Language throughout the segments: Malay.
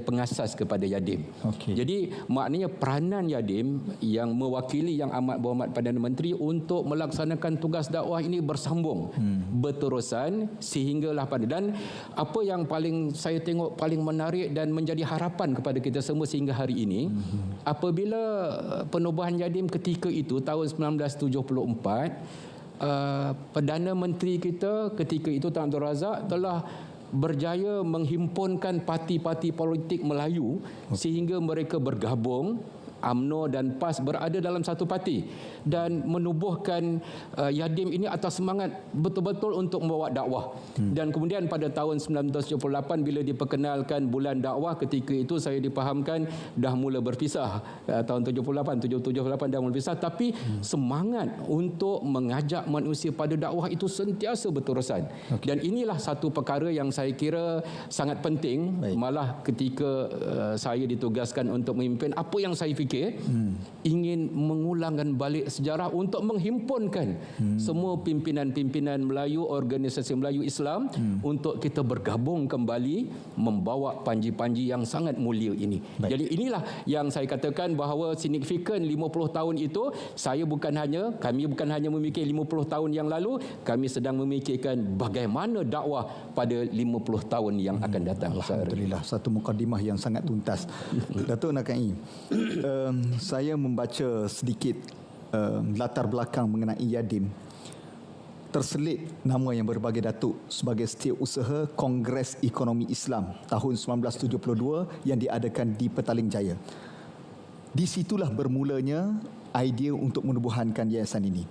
pengasas kepada Yadim. Okey. Jadi maknanya peranan Yadim yang mewakili Yang Amat Berhormat Perdana Menteri untuk melaksanakan tugas dakwah ini bersambung, berterusan sehinggalah pada, dan apa yang paling saya tengok paling menarik dan menjadi harapan kepada kita semua sehingga hari ini, apabila penubuhan Yadim ketika itu tahun 1974, Perdana Menteri kita ketika itu Tan Abdul Razak telah berjaya menghimpunkan parti-parti politik Melayu sehingga mereka bergabung, UMNO dan PAS berada dalam satu parti dan menubuhkan Yadim ini atas semangat betul-betul untuk membawa dakwah. Dan kemudian pada tahun 1978 bila diperkenalkan bulan dakwah, ketika itu saya dipahamkan dah mula berpisah. Tahun 78 dah mula berpisah, tapi semangat untuk mengajak manusia pada dakwah itu sentiasa berterusan. Dan inilah satu perkara yang saya kira sangat penting. Malah ketika saya ditugaskan untuk memimpin, apa yang saya fikir ingin mengulangkan balik sejarah untuk menghimpunkan semua pimpinan-pimpinan Melayu, organisasi Melayu Islam untuk kita bergabung kembali membawa panji-panji yang sangat mulia ini. Jadi inilah yang saya katakan bahawa signifikan 50 tahun itu, kami bukan hanya memikir 50 tahun yang lalu, kami sedang memikirkan bagaimana dakwah pada 50 tahun yang akan datang. Alhamdulillah, satu mukadimah yang sangat tuntas. Datuk Nakai, saya membaca sedikit latar belakang mengenai Yadim. Terselit nama yang berbagai datuk sebagai setiausaha Kongres Ekonomi Islam tahun 1972 yang diadakan di Petaling Jaya. Di situlah bermulanya idea untuk menubuhankan yayasan ini.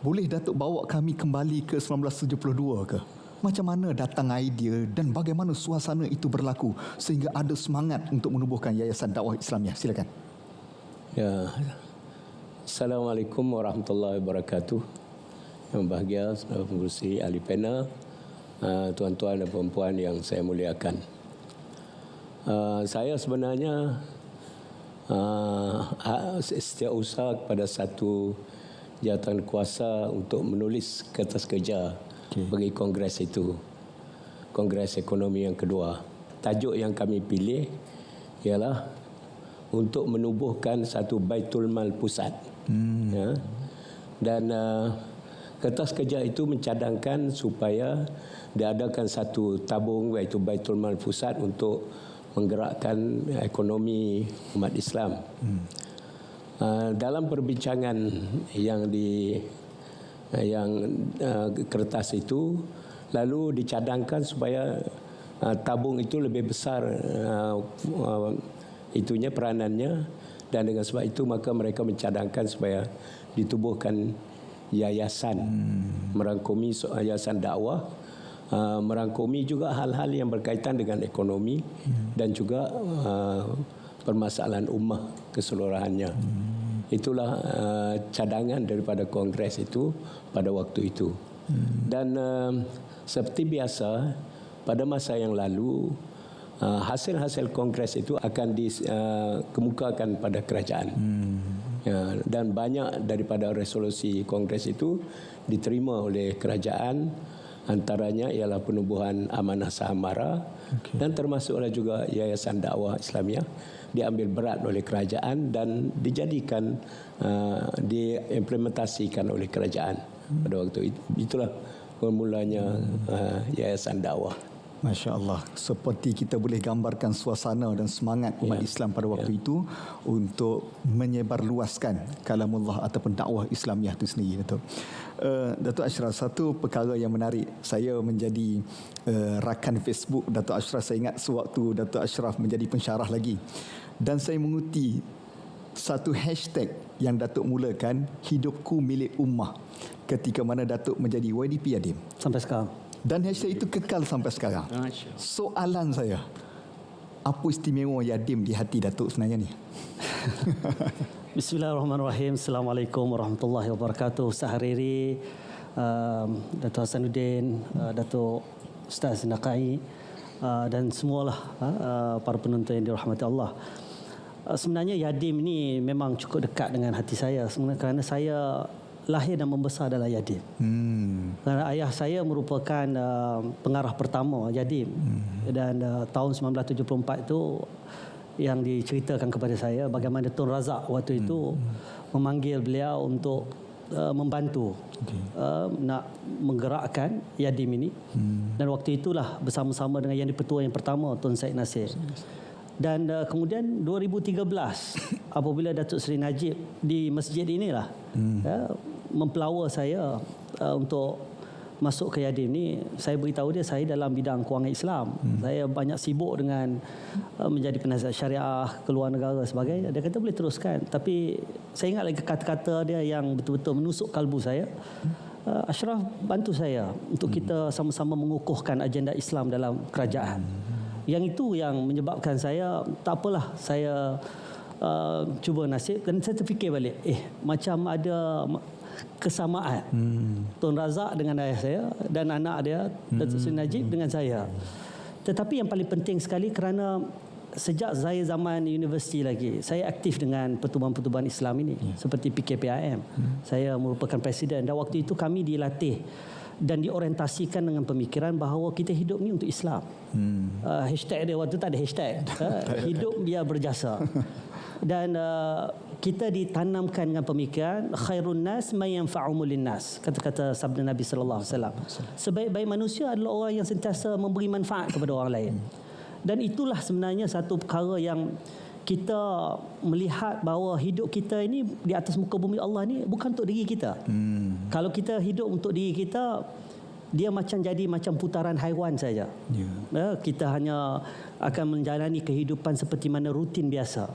Boleh Datuk bawa kami kembali ke 1972 ke? Macam mana datang idea dan bagaimana suasana itu berlaku sehingga ada semangat untuk menubuhkan Yayasan Dakwah Islamiah? Silakan. Ya. Assalamualaikum warahmatullahi wabarakatuh. Yang bahagia saudara pengerusi ahli panel, tuan-tuan dan puan-puan yang saya muliakan. Saya sebenarnya setiausaha kepada satu jawatan kuasa untuk menulis kertas kerja bagi kongres itu, Kongres Ekonomi yang kedua. Tajuk yang kami pilih ialah untuk menubuhkan satu Baitul Mal Pusat. Ya. Dan kertas kerja itu mencadangkan supaya diadakan satu tabung, iaitu Baitul Mal Pusat, untuk menggerakkan ekonomi umat Islam. Dalam perbincangan yang kertas itu lalu dicadangkan supaya tabung itu lebih besar itunya peranannya, dan dengan sebab itu maka mereka mencadangkan supaya ditubuhkan yayasan, merangkumi yayasan dakwah, merangkumi juga hal-hal yang berkaitan dengan ekonomi dan juga permasalahan ummah keseluruhannya. Itulah cadangan daripada kongres itu pada waktu itu. Dan seperti biasa pada masa yang lalu, hasil-hasil kongres itu akan dikemukakan pada kerajaan. Ya, dan banyak daripada resolusi kongres itu diterima oleh kerajaan. Antaranya ialah penubuhan amanah saham mara, dan termasuklah juga Yayasan Dakwah Islamiah diambil berat oleh kerajaan dan dijadikan, diimplementasikan oleh kerajaan pada waktu itu. Itulah bermulanya Yayasan Dakwah. Masya Allah, seperti kita boleh gambarkan suasana dan semangat umat Islam pada waktu itu untuk menyebarluaskan kalamullah ataupun dakwah Islamiah itu sendiri, Datuk. Datuk Ashraf, satu perkara yang menarik, saya menjadi rakan Facebook Datuk Ashraf. Saya ingat sewaktu Datuk Ashraf menjadi pensyarah lagi, dan saya menguti satu hashtag yang Datuk mulakan, hidupku milik ummah, ketika mana Datuk menjadi YDP Yadim sampai sekarang. Dan hashtag itu kekal sampai sekarang. Soalan saya, apa istimewa Yadim di hati Datuk sebenarnya ni? Bismillahirrahmanirrahim. Assalamualaikum warahmatullahi wabarakatuh. Sahariri, Datuk Hasanuddin, Datuk Ustaz Nakai, dan semualah para penonton yang dirahmati Allah. Sebenarnya Yadim ni memang cukup dekat dengan hati saya, kerana saya lahir dan membesar dalam Yadim. Kerana ayah saya merupakan pengarah pertama Yadim. Dan tahun 1974 itu yang diceritakan kepada saya bagaimana Tun Razak waktu itu memanggil beliau untuk membantu nak menggerakkan Yadim ini. Dan waktu itulah bersama-sama dengan Yang di-Pertua yang pertama, Tun Said Nasir. Dan kemudian 2013 apabila Datuk Seri Najib di masjid inilah mempelawa saya untuk masuk ke Yadim ni, saya beritahu dia saya dalam bidang kewangan Islam. Saya banyak sibuk dengan menjadi penasihat syariah, keluar negara sebagainya. Dia kata boleh teruskan. Tapi saya ingat lagi kata-kata dia yang betul-betul menusuk kalbu saya. Ashraf, bantu saya untuk kita sama-sama mengukuhkan agenda Islam dalam kerajaan. Yang itu yang menyebabkan saya, tak apalah, saya cuba nasib. Dan saya terfikir balik, macam ada kesamaan Tun Razak dengan ayah saya dan anak dia Datuk Seri Najib dengan saya. Tetapi yang paling penting sekali kerana sejak saya zaman universiti lagi, saya aktif dengan pertubuhan-pertubuhan Islam ini seperti PKPIM. Saya merupakan presiden dan waktu itu kami dilatih dan diorientasikan dengan pemikiran bahawa kita hidup ni untuk Islam. Hashtag dia waktu tu tak ada hashtag. Hidup biar berjasa. Dan kita ditanamkan dengan pemikiran khairun nas may yanfa'uhum linnas, kata-kata sabda Nabi sallallahu alaihi wasallam. Sebaik-baik manusia adalah orang yang sentiasa memberi manfaat kepada orang lain. Dan itulah sebenarnya satu perkara yang kita melihat bahawa hidup kita ini di atas muka bumi Allah ni bukan untuk diri kita. Kalau kita hidup untuk diri kita, dia macam putaran haiwan saja. Kita hanya akan menjalani kehidupan seperti mana rutin biasa.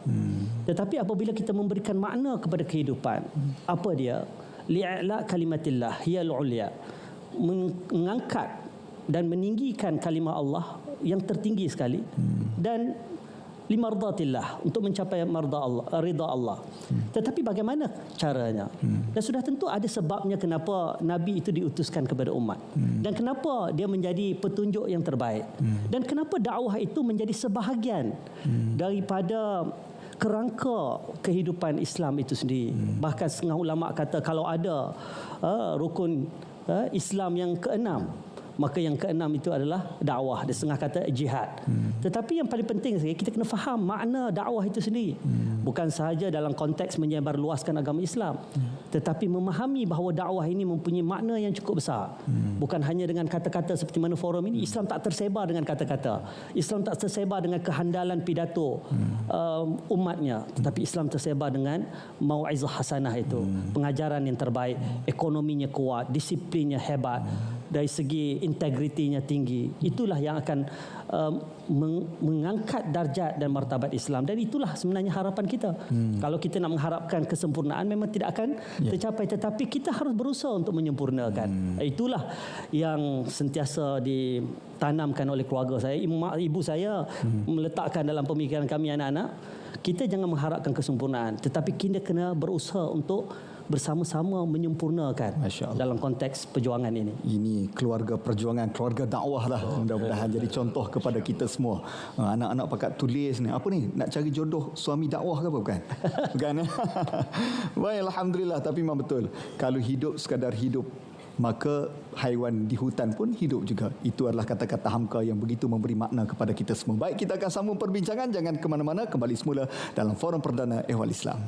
Tetapi apabila kita memberikan makna kepada kehidupan, apa dia? Li'a'la kalimatillah hiyal ulya. Mengangkat dan meninggikan kalimah Allah yang tertinggi sekali, dan limardatillah, untuk mencapai ridha Allah. Tetapi bagaimana caranya? Dan sudah tentu ada sebabnya kenapa Nabi itu diutuskan kepada umat, dan kenapa dia menjadi petunjuk yang terbaik, dan kenapa dakwah itu menjadi sebahagian daripada kerangka kehidupan Islam itu sendiri. Bahkan setengah ulama kata kalau ada rukun Islam yang keenam, maka yang keenam itu adalah dakwah. Dia setengah kata jihad. Tetapi yang paling penting sekali, kita kena faham makna dakwah itu sendiri. Bukan sahaja dalam konteks menyebarluaskan agama Islam, tetapi memahami bahawa dakwah ini mempunyai makna yang cukup besar. Bukan hanya dengan kata-kata seperti mana forum ini. Islam tak tersebar dengan kata-kata. Islam tak tersebar dengan kehandalan pidato umatnya, tetapi Islam tersebar dengan mau'izah hasanah itu. Pengajaran yang terbaik, ekonominya kuat, disiplinnya hebat, dari segi integritinya tinggi. Itulah yang akan mengangkat darjat dan martabat Islam. Dan itulah sebenarnya harapan kita. Kalau kita nak mengharapkan kesempurnaan, memang tidak akan tercapai. Tetapi kita harus berusaha untuk menyempurnakan. Itulah yang sentiasa ditanamkan oleh keluarga saya. Ibu saya meletakkan dalam pemikiran kami anak-anak, kita jangan mengharapkan kesempurnaan, tetapi kita kena berusaha untuk bersama-sama menyempurnakan dalam konteks perjuangan ini. Ini keluarga perjuangan, keluarga dakwah lah. Mudah-mudahan jadi contoh kepada kita semua. Anak-anak pakat tulis ni, apa ni, nak cari jodoh suami dakwah ke apa? Bukan. Bukan. Baik, alhamdulillah. Tapi memang betul, kalau hidup sekadar hidup, maka haiwan di hutan pun hidup juga. Itu adalah kata-kata Hamka yang begitu memberi makna kepada kita semua. Baik, kita akan sambung perbincangan. Jangan ke mana-mana. Kembali semula dalam Forum Perdana Ehwal Islam.